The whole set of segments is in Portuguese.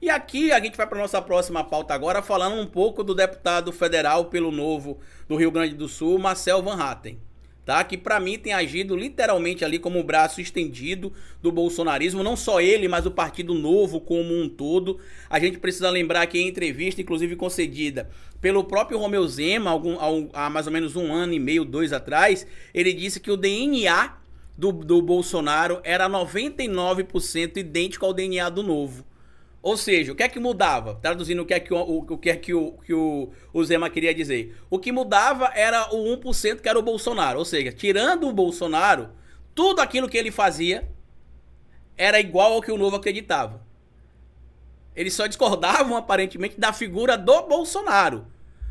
E aqui a gente vai para nossa próxima pauta agora, falando um pouco do deputado federal pelo Novo do Rio Grande do Sul, Marcel Van Hatten. Tá? Que para mim tem agido literalmente ali como o braço estendido do bolsonarismo, não só ele, mas o Partido Novo como um todo. A gente precisa lembrar que em entrevista, inclusive concedida pelo próprio Romeu Zema, há mais ou menos 1 ano e meio, 2 atrás, ele disse que o DNA do Bolsonaro era 99% idêntico ao DNA do Novo. Ou seja, o que é que mudava? Traduzindo o que é que o Zema queria dizer. O que mudava era o 1% que era o Bolsonaro. Ou seja, tirando o Bolsonaro, tudo aquilo que ele fazia era igual ao que o Novo acreditava. Eles só discordavam, aparentemente, da figura do Bolsonaro,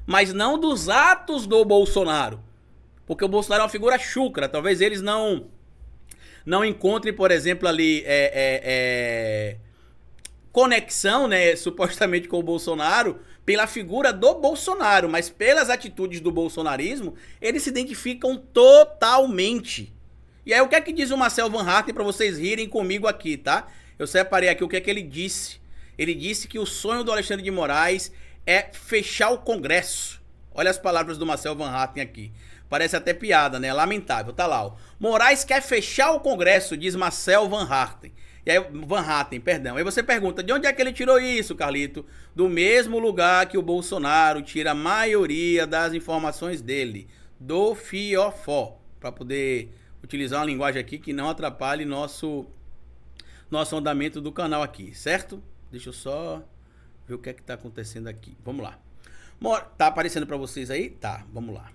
mas não dos atos do Bolsonaro. Porque o Bolsonaro é uma figura chucra. Talvez eles não encontrem, por exemplo, ali... conexão, né, supostamente com o Bolsonaro, pela figura do Bolsonaro, mas pelas atitudes do bolsonarismo, eles se identificam totalmente. E aí o que é que diz o Marcel Van Hatten para vocês rirem comigo aqui, tá? Eu separei aqui o que é que ele disse. Ele disse que o sonho do Alexandre de Moraes é fechar o Congresso. Olha as palavras do Marcel Van Hatten aqui. Parece até piada, né? Lamentável, tá lá, ó. Moraes quer fechar o Congresso, diz Marcel Van Hatten. E aí, Van Hatten, perdão. Aí você pergunta, de onde é que ele tirou isso, Carlito? Do mesmo lugar que o Bolsonaro tira a maioria das informações dele, do fiofó, para poder utilizar uma linguagem aqui que não atrapalhe nosso andamento do canal aqui, certo? Deixa eu só ver o que é que tá acontecendo aqui. Vamos lá. Tá aparecendo para vocês aí? Tá, vamos lá.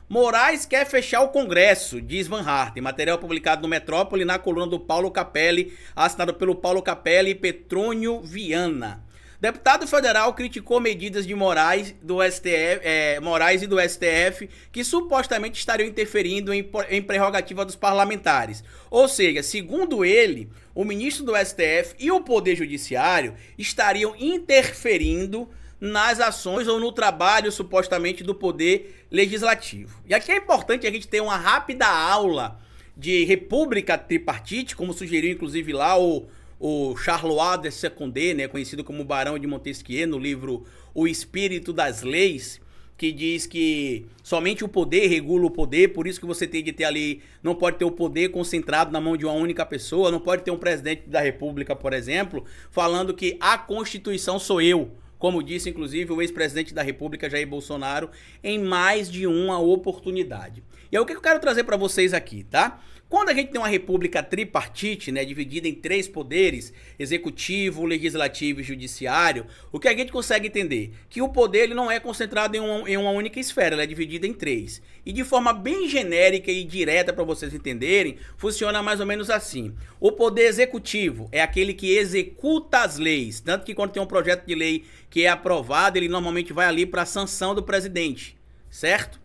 Moraes quer fechar o Congresso, diz Van Hatten. Material publicado no Metrópole na coluna do Paulo Capelli, assinado pelo Paulo Capelli e Petrônio Viana. Deputado federal criticou medidas de Moraes e do STF que supostamente estariam interferindo em prerrogativa dos parlamentares. Ou seja, segundo ele, o ministro do STF e o Poder Judiciário estariam interferindo nas ações ou no trabalho, supostamente, do Poder Legislativo. E aqui é importante a gente ter uma rápida aula de república tripartite, como sugeriu, inclusive, lá o Charlois de Secondé, né, conhecido como Barão de Montesquieu, no livro O Espírito das Leis, que diz que somente o poder regula o poder, por isso que você tem de ter ali, não pode ter o poder concentrado na mão de uma única pessoa, não pode ter um presidente da República, por exemplo, falando que a Constituição sou eu, como disse, inclusive, o ex-presidente da República, Jair Bolsonaro, em mais de uma oportunidade. E é o que eu quero trazer para vocês aqui, tá? Quando a gente tem uma república tripartite, né, dividida em 3 poderes, executivo, legislativo e judiciário, o que a gente consegue entender? Que o poder ele não é concentrado em uma única esfera, ele é dividido em 3. E de forma bem genérica e direta para vocês entenderem, funciona mais ou menos assim. O poder executivo é aquele que executa as leis, tanto que quando tem um projeto de lei que é aprovado, ele normalmente vai ali para a sanção do presidente, certo?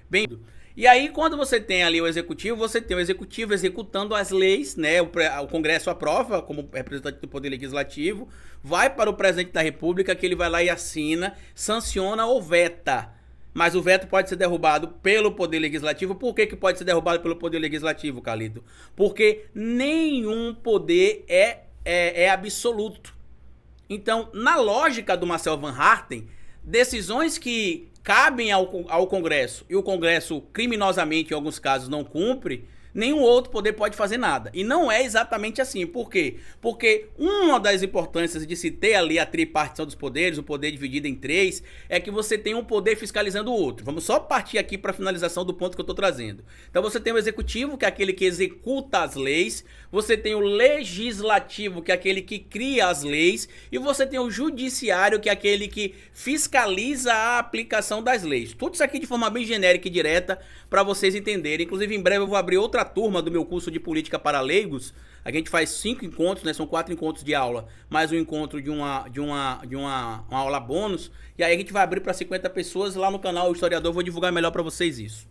Bem, e aí quando você tem ali o executivo, você tem o executivo executando as leis, né? O Congresso aprova como representante do Poder Legislativo, vai para o presidente da República, que ele vai lá e assina, sanciona ou veta. Mas o veto pode ser derrubado pelo Poder Legislativo. Por que pode ser derrubado pelo Poder Legislativo, Carlito? Porque nenhum poder é absoluto. Então, na lógica do Marcel Van Hatten, decisões que cabem ao Congresso e o Congresso criminosamente, em alguns casos, não cumpre, nenhum outro poder pode fazer nada. E não é exatamente assim. Por quê? Porque uma das importâncias de se ter ali a tripartição dos poderes, o poder dividido em 3, é que você tem um poder fiscalizando o outro. Vamos só partir aqui para a finalização do ponto que eu estou trazendo. Então você tem o executivo, que é aquele que executa as leis, você tem o legislativo, que é aquele que cria as leis, e você tem o judiciário, que é aquele que fiscaliza a aplicação das leis. Tudo isso aqui de forma bem genérica e direta para vocês entenderem. Inclusive, em breve eu vou abrir outra turma do meu curso de política para leigos. A gente faz 5 encontros, né? São 4 encontros de aula, mais um encontro de uma aula bônus. E aí a gente vai abrir para 50 pessoas lá no canal O Historiador. Vou divulgar melhor para vocês isso.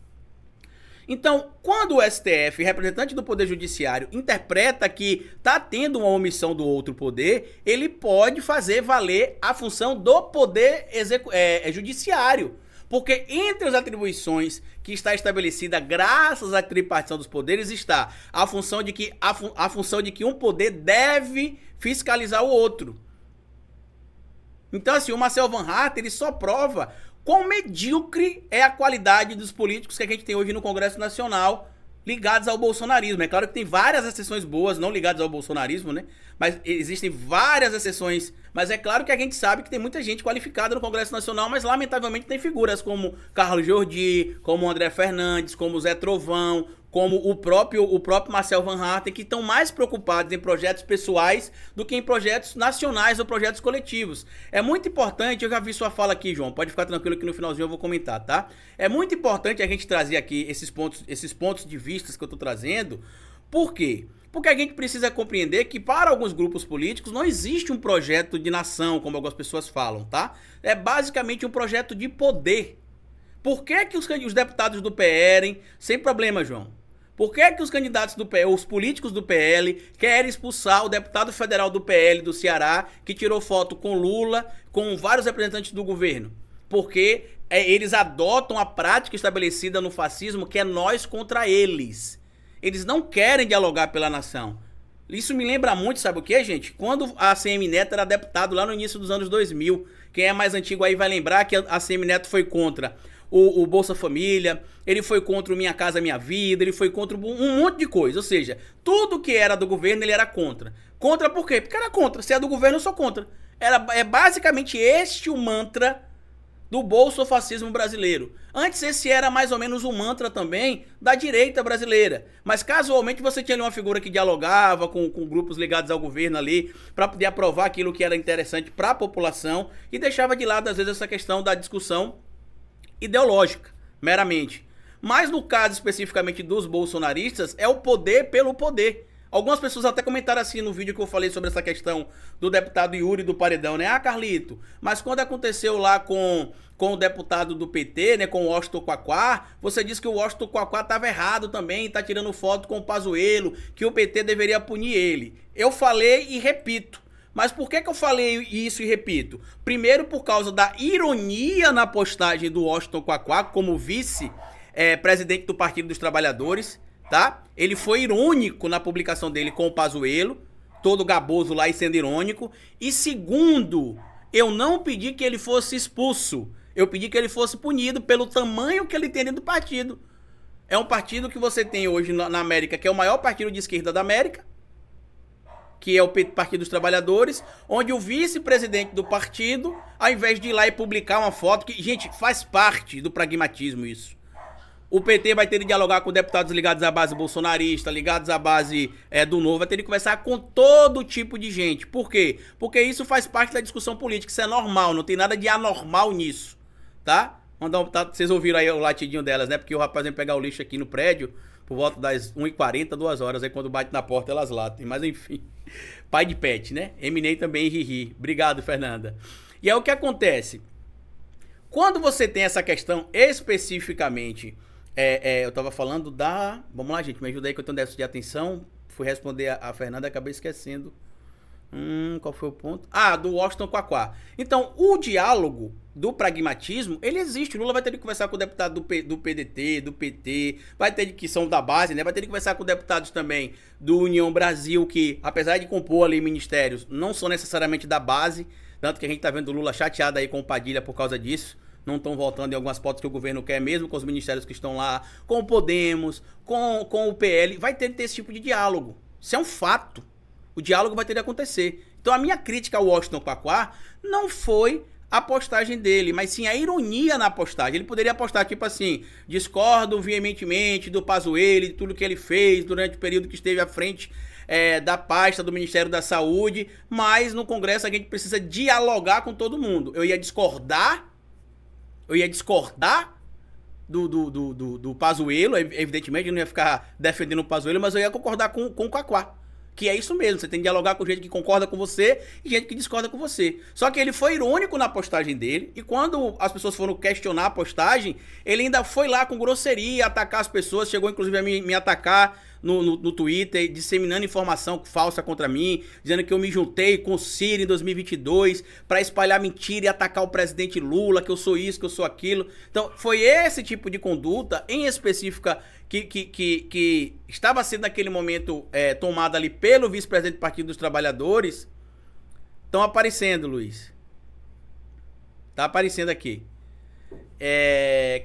Então, quando o STF, representante do Poder Judiciário, interpreta que está tendo uma omissão do outro poder, ele pode fazer valer a função do Poder Judiciário. Porque entre as atribuições que está estabelecida graças à tripartição dos poderes está a função de que um poder deve fiscalizar o outro. Então, assim, o Marcel Van Hatten, ele só prova quão medíocre é a qualidade dos políticos que a gente tem hoje no Congresso Nacional ligados ao bolsonarismo. É claro que tem várias exceções boas, não ligadas ao bolsonarismo, né? Mas existem várias exceções. Mas é claro que a gente sabe que tem muita gente qualificada no Congresso Nacional, mas lamentavelmente tem figuras como Carlos Jordi, como André Fernandes, como Zé Trovão, como o próprio Marcel Van Hatten, que estão mais preocupados em projetos pessoais do que em projetos nacionais ou projetos coletivos. É muito importante, eu já vi sua fala aqui, João, pode ficar tranquilo que no finalzinho eu vou comentar, tá? É muito importante a gente trazer aqui esses pontos de vista que eu tô trazendo. Por quê? Porque a gente precisa compreender que para alguns grupos políticos não existe um projeto de nação, como algumas pessoas falam, tá? É basicamente um projeto de poder. Por que que os deputados do PL, sem problema, João, por que que os candidatos do PL, os políticos do PL, querem expulsar o deputado federal do PL do Ceará, que tirou foto com Lula, com vários representantes do governo? Porque eles adotam a prática estabelecida no fascismo, que é nós contra eles. Eles não querem dialogar pela nação. Isso me lembra muito, sabe o que, gente? Quando a ACM Neto era deputado lá no início dos anos 2000. Quem é mais antigo aí vai lembrar que a ACM Neto foi contra o Bolsa Família, ele foi contra o Minha Casa Minha Vida, ele foi contra um monte de coisa. Ou seja, tudo que era do governo ele era contra. Contra por quê? Porque era contra. Se é do governo, eu sou contra. É basicamente este o mantra do bolsofascismo brasileiro. Antes esse era mais ou menos o mantra também da direita brasileira. Mas casualmente você tinha ali uma figura que dialogava com grupos ligados ao governo ali para poder aprovar aquilo que era interessante para a população e deixava de lado às vezes essa questão da discussão ideológica, meramente. Mas no caso especificamente dos bolsonaristas, é o poder pelo poder. Algumas pessoas até comentaram assim no vídeo que eu falei sobre essa questão do deputado Yuri do Paredão, né? Ah, Carlito, mas quando aconteceu lá com o deputado do PT, né, com o Washington Quaquá, você disse que o Washington Quaquá estava errado também, tá tirando foto com o Pazuello, que o PT deveria punir ele. Eu falei e repito. Mas por que eu falei isso e repito? Primeiro por causa da ironia na postagem do Washington Quaquá como vice-presidente do Partido dos Trabalhadores, tá? Ele foi irônico na publicação dele com o Pazuello, todo gaboso lá e sendo irônico. E segundo, eu não pedi que ele fosse expulso, eu pedi que ele fosse punido pelo tamanho que ele tem dentro do partido. É um partido que você tem hoje na América, que é o maior partido de esquerda da América, que é o Partido dos Trabalhadores, onde o vice-presidente do partido, ao invés de ir lá e publicar uma foto, que, gente, faz parte do pragmatismo isso. O PT vai ter de dialogar com deputados ligados à base bolsonarista, ligados à base do Novo, vai ter de conversar com todo tipo de gente. Por quê? Porque isso faz parte da discussão política, isso é normal, não tem nada de anormal nisso, tá? Vocês ouviram aí o latidinho delas, né? Porque o rapaz vem pegar o lixo aqui no prédio por volta das 1h40, 2 horas, aí quando bate na porta elas latem, mas enfim. Pai de pet, né? Eminei também ri. Obrigado, Fernanda. E é o que acontece. Quando você tem essa questão especificamente, eu tava falando da... Vamos lá, gente, me ajuda aí que eu tenho déficit de atenção. Fui responder a Fernanda, acabei esquecendo. Qual foi o ponto? Ah, do Washington Quaquá. Então, o diálogo do pragmatismo, ele existe. O Lula vai ter que conversar com o deputado do PDT, do PT, vai ter que são da base, né? Vai ter que conversar com deputados também do União Brasil, que, apesar de compor ali ministérios, não são necessariamente da base. Tanto que a gente tá vendo o Lula chateado aí com o Padilha por causa disso. Não estão voltando em algumas pautas que o governo quer, mesmo com os ministérios que estão lá, com o Podemos, com o PL. Vai ter que ter esse tipo de diálogo. Isso é um fato. O diálogo vai ter de acontecer. Então a minha crítica ao Washington Quaquá não foi a postagem dele, mas sim a ironia na postagem. Ele poderia postar tipo assim: discordo veementemente do Pazuello, de tudo que ele fez durante o período que esteve à frente da pasta do Ministério da Saúde, mas no Congresso a gente precisa dialogar com todo mundo. Eu ia discordar do Pazuello, evidentemente, eu não ia ficar defendendo o Pazuello, mas eu ia concordar com o Quaquá. Que é isso mesmo, você tem que dialogar com gente que concorda com você e gente que discorda com você. Só que ele foi irônico na postagem dele, e quando as pessoas foram questionar a postagem, ele ainda foi lá com grosseria, atacar as pessoas, chegou inclusive a me atacar no Twitter, disseminando informação falsa contra mim, dizendo que eu me juntei com o Ciro em 2022 para espalhar mentira e atacar o presidente Lula, que eu sou isso, que eu sou aquilo. Então, foi esse tipo de conduta, em específica, que estava sendo naquele momento tomada ali pelo vice-presidente do Partido dos Trabalhadores. Estão aparecendo, Luiz. Tá aparecendo aqui.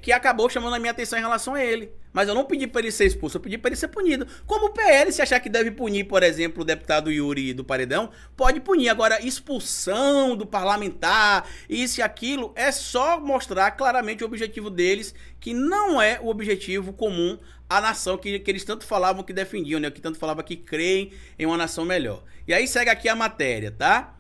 Que acabou chamando a minha atenção em relação a ele. Mas eu não pedi para ele ser expulso, eu pedi para ele ser punido. Como o PL, se achar que deve punir, por exemplo, o deputado Yuri do Paredão, pode punir. Agora, expulsão do parlamentar, isso e aquilo, é só mostrar claramente o objetivo deles, que não é o objetivo comum à nação que eles tanto falavam que defendiam, né? Que tanto falavam que creem em uma nação melhor. E aí segue aqui a matéria, tá?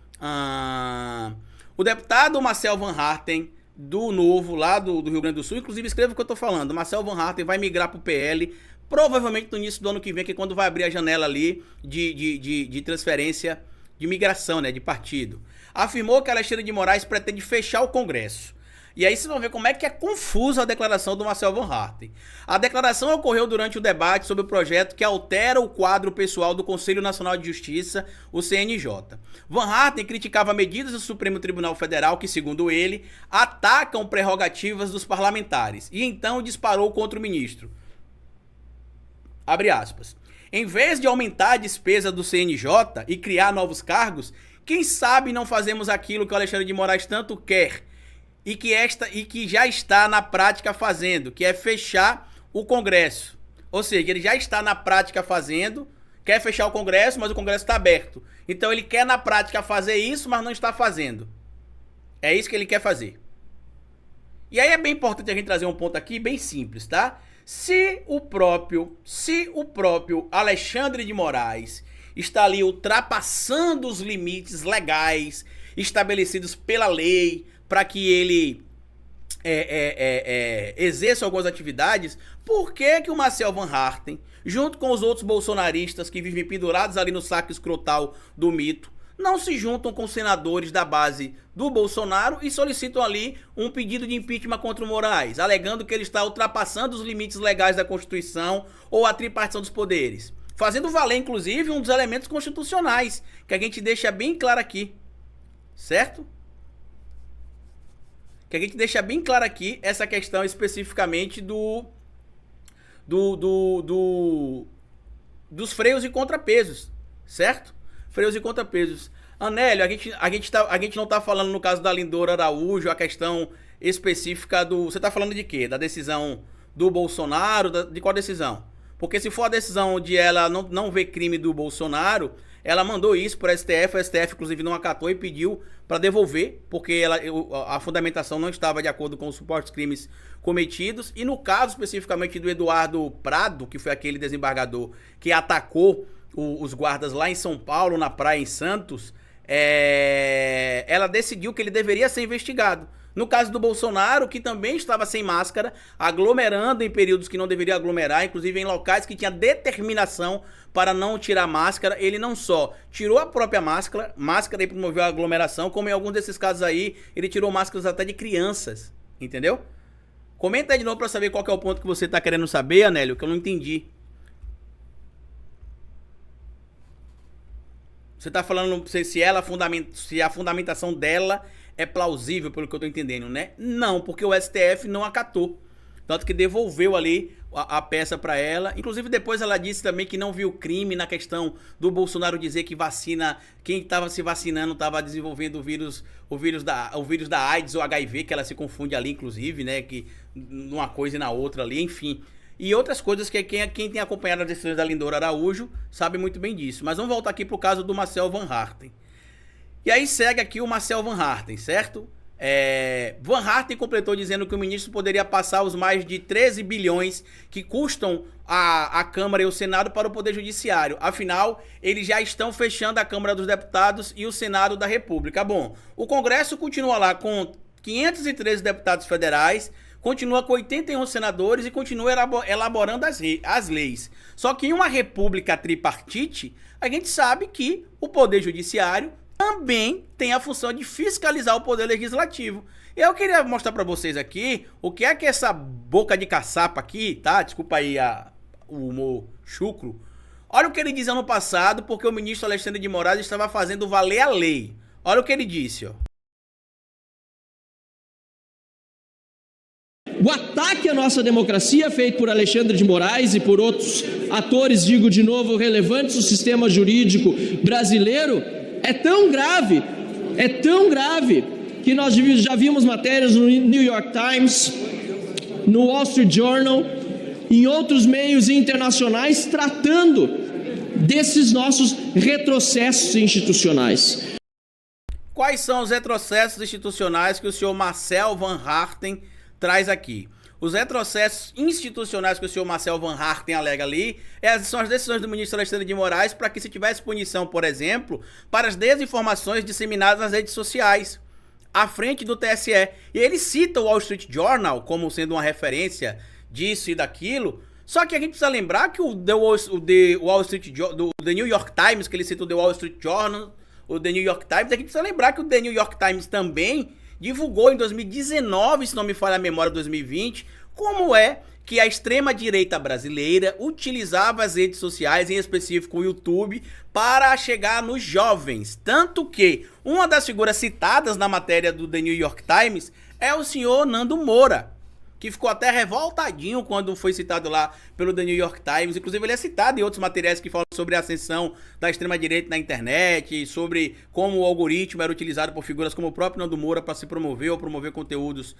O deputado Marcel Van Harten, do Novo, lá do Rio Grande do Sul, inclusive escreva o que eu tô falando, Marcel Van Harten vai migrar pro PL, provavelmente no início do ano que vem, que é quando vai abrir a janela ali de transferência, de migração, né, de partido. Afirmou que Alexandre de Moraes pretende fechar o Congresso. E aí vocês vão ver como é que é confusa a declaração do Marcel Van Harten. A declaração ocorreu durante o debate sobre o projeto que altera o quadro pessoal do Conselho Nacional de Justiça, o CNJ. Van Harten criticava medidas do Supremo Tribunal Federal que, segundo ele, atacam prerrogativas dos parlamentares. E então disparou contra o ministro. Abre aspas. Em vez de aumentar a despesa do CNJ e criar novos cargos, quem sabe não fazemos aquilo que o Alexandre de Moraes tanto quer e que já está na prática fazendo, que é fechar o Congresso. Ou seja, ele já está na prática fazendo, quer fechar o Congresso, mas o Congresso está aberto. Então ele quer na prática fazer isso, mas não está fazendo. É isso que ele quer fazer. E aí é bem importante a gente trazer um ponto aqui bem simples, tá? Se o próprio Alexandre de Moraes está ali ultrapassando os limites legais estabelecidos pela lei para que ele exerça algumas atividades, por que o Marcel Van Harten, junto com os outros bolsonaristas que vivem pendurados ali no saco escrotal do mito, não se juntam com senadores da base do Bolsonaro e solicitam ali um pedido de impeachment contra o Moraes, alegando que ele está ultrapassando os limites legais da Constituição ou a tripartição dos poderes, fazendo valer, inclusive, um dos elementos constitucionais, que a gente deixa bem claro aqui, certo? Que a gente deixa bem claro aqui essa questão especificamente dos freios e contrapesos, certo? Freios e contrapesos. Anélio, a gente não tá falando no caso da Lindora Araújo, a questão específica do... Você tá falando de quê? Da decisão do Bolsonaro? De qual decisão? Porque se for a decisão de ela não ver crime do Bolsonaro, ela mandou isso para o STF inclusive não acatou e pediu para devolver, porque a fundamentação não estava de acordo com os supostos crimes cometidos. E no caso especificamente do Eduardo Prado, que foi aquele desembargador que atacou os guardas lá em São Paulo, na praia em Santos, ela decidiu que ele deveria ser investigado. No caso do Bolsonaro, que também estava sem máscara, aglomerando em períodos que não deveria aglomerar, inclusive em locais que tinha determinação para não tirar máscara, ele não só tirou a própria máscara e promoveu a aglomeração, como em alguns desses casos aí, ele tirou máscaras até de crianças, entendeu? Comenta aí de novo para saber qual que é o ponto que você está querendo saber, Anélio, que eu não entendi. Você está falando se a fundamentação dela é plausível, pelo que eu tô entendendo, né? Não, porque o STF não acatou. Tanto que devolveu ali a peça para ela. Inclusive, depois ela disse também que não viu crime na questão do Bolsonaro dizer que quem estava se vacinando estava desenvolvendo o vírus da AIDS ou HIV, que ela se confunde ali, inclusive, né? Que numa coisa e na outra ali, enfim. E outras coisas que quem tem acompanhado as decisões da Lindora Araújo sabe muito bem disso. Mas vamos voltar aqui pro caso do Marcel Van Harten. E aí segue aqui o Marcel Van Harten, certo? Van Harten completou dizendo que o ministro poderia passar os mais de 13 bilhões que custam a Câmara e o Senado para o Poder Judiciário. Afinal, eles já estão fechando a Câmara dos Deputados e o Senado da República. Bom, o Congresso continua lá com 513 deputados federais, continua com 81 senadores e continua elaborando as leis. Só que em uma república tripartite, a gente sabe que o Poder Judiciário também tem a função de fiscalizar o Poder Legislativo. Eu queria mostrar para vocês aqui o que é que essa boca de caçapa aqui, tá? Desculpa aí o humor chucro. Olha o que ele diz ano passado, porque o ministro Alexandre de Moraes estava fazendo valer a lei. Olha o que ele disse, ó. O ataque à nossa democracia feito por Alexandre de Moraes e por outros atores, digo de novo, relevantes do sistema jurídico brasileiro é tão grave, que nós já vimos matérias no New York Times, no Wall Street Journal, em outros meios internacionais, tratando desses nossos retrocessos institucionais. Quais são os retrocessos institucionais que o senhor Marcel Van Haerten traz aqui? Os retrocessos institucionais que o senhor Marcel Van Haerten alega ali são as decisões do ministro Alexandre de Moraes para que se tivesse punição, por exemplo, para as desinformações disseminadas nas redes sociais, à frente do TSE. E ele cita o Wall Street Journal como sendo uma referência disso e daquilo, só que a gente precisa lembrar que o The New York Times, que ele cita o The Wall Street Journal, o The New York Times, a gente precisa lembrar que o The New York Times também divulgou em 2019, se não me falha a memória, 2020, como é que a extrema-direita brasileira utilizava as redes sociais, em específico o YouTube, para chegar nos jovens. Tanto que uma das figuras citadas na matéria do The New York Times é o senhor Nando Moura, que ficou até revoltadinho quando foi citado lá pelo The New York Times. Inclusive ele é citado em outros materiais que falam sobre a ascensão da extrema-direita na internet, sobre como o algoritmo era utilizado por figuras como o próprio Nando Moura para se promover ou promover conteúdos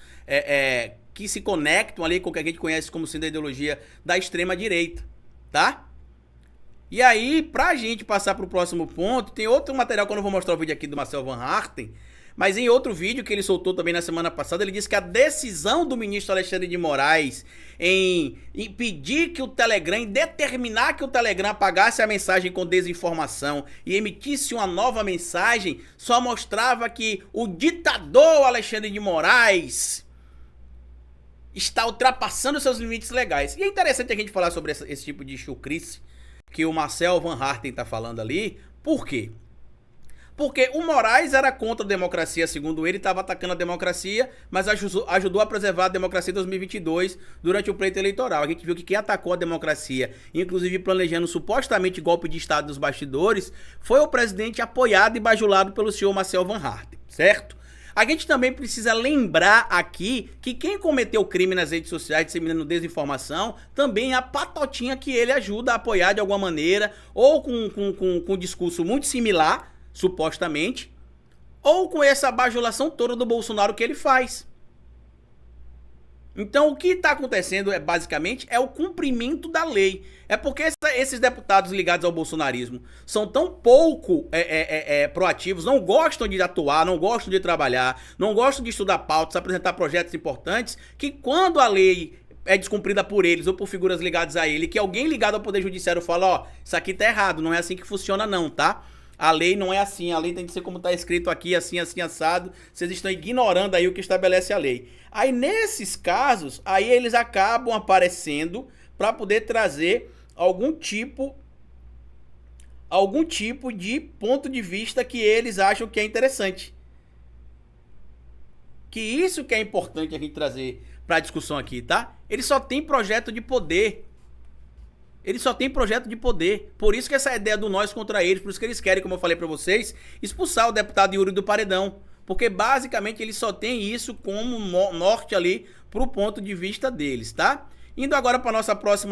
que se conectam ali com o que a gente conhece como sendo a ideologia da extrema-direita, tá? E aí, pra gente passar pro próximo ponto, tem outro material que eu não vou mostrar o vídeo aqui do Marcel Van Haerten, mas em outro vídeo que ele soltou também na semana passada, ele disse que a decisão do ministro Alexandre de Moraes em impedir que o Telegram, em determinar que o Telegram apagasse a mensagem com desinformação e emitisse uma nova mensagem, só mostrava que o ditador Alexandre de Moraes está ultrapassando seus limites legais. E é interessante a gente falar sobre esse tipo de chucrice que o Marcel Van Haerten está falando ali. Por quê? Porque o Moraes era contra a democracia, segundo ele, estava atacando a democracia, mas ajudou a preservar a democracia em 2022 durante o pleito eleitoral. A gente viu que quem atacou a democracia, inclusive planejando supostamente golpe de Estado nos bastidores, foi o presidente apoiado e bajulado pelo senhor Marcel Van Haerten, certo? A gente também precisa lembrar aqui que quem cometeu crime nas redes sociais disseminando desinformação também é a patotinha que ele ajuda a apoiar de alguma maneira, ou com um discurso muito similar, supostamente, ou com essa bajulação toda do Bolsonaro que ele faz. Então o que está acontecendo basicamente é o cumprimento da lei. É porque esses deputados ligados ao bolsonarismo são tão pouco proativos, não gostam de atuar, não gostam de trabalhar, não gostam de estudar pautas, apresentar projetos importantes, que quando a lei é descumprida por eles ou por figuras ligadas a ele, que alguém ligado ao Poder Judiciário fala, ó, isso aqui tá errado, não é assim que funciona não, tá? A lei não é assim, a lei tem que ser como está escrito aqui, assim, assim, assado. Vocês estão ignorando aí o que estabelece a lei. Aí, nesses casos, aí eles acabam aparecendo para poder trazer algum tipo de ponto de vista que eles acham que é interessante. Que isso que é importante a gente trazer para a discussão aqui, tá? Ele só tem projeto de poder. Ele só tem projeto de poder. Por isso que essa ideia do nós contra eles, por isso que eles querem, como eu falei pra vocês, expulsar o deputado Yuri do paredão. Porque basicamente eles só tem isso como norte ali pro ponto de vista deles, tá? Indo agora pra nossa próxima